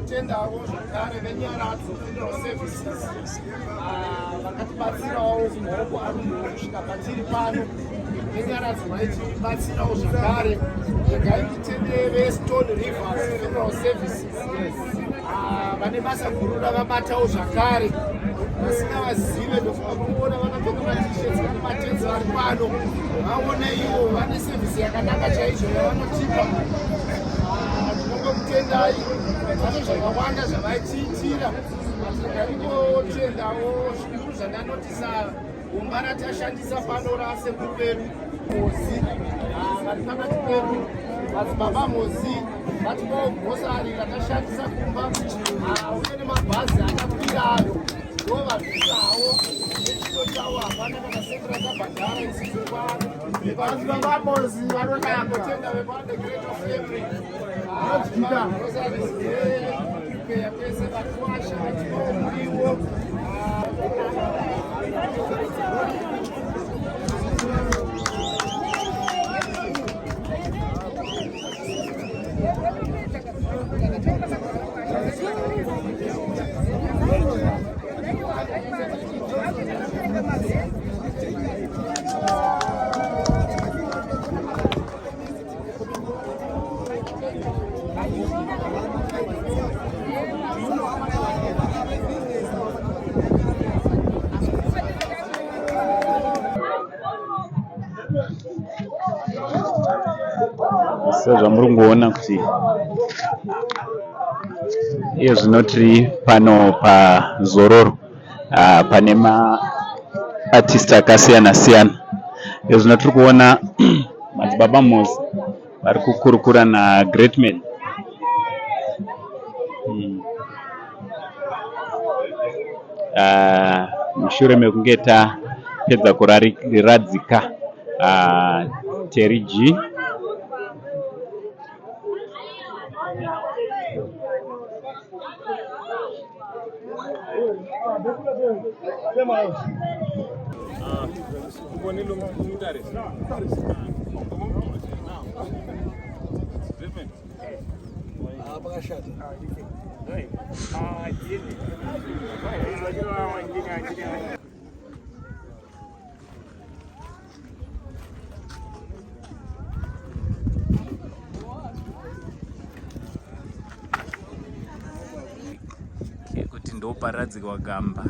Tendawo zvakare venyaradzo funeral services vakatibatsirawo maoko arunhu kusvika patiri pano venyaradzo vaitibatsirawo zvakare regai titende veStone Rivers funeral services vane basa guru ravabatawo zvakare vasina vazive ndofunga kuona vakapfeka matisheti vane matenzi vari pano vaona ivo vane sevhisi yakanaka chaizvo yavanotipa tinongokutendai zvavo zvakawanda zvavaitiitira tingaringotendawo zvikuru zvandanotisa gomba ratashandisa pano rasekuru vedu Mozi vari pakati pedu madzibaba Mozi vatipawo gosari ratashandisa kumba uye nemabhazi akakwirayo ndo vabvisawo nechiso chavo hapana kana senti rakabhadhara isiso pano vadzibaba Mozi vanonakotenda vepande Great Family pese vakuwasha vatipawo muriwo sezvamuri kungoona kuti iye zvino tiri pano paZororo pane maartist akasiyana siyana. Iye zvino tiri kuona madzibaba Mozi vari kukurukura naGreatman. Mushure mekunge tapedza kuradzika Terry G ndoparadzikwa gamba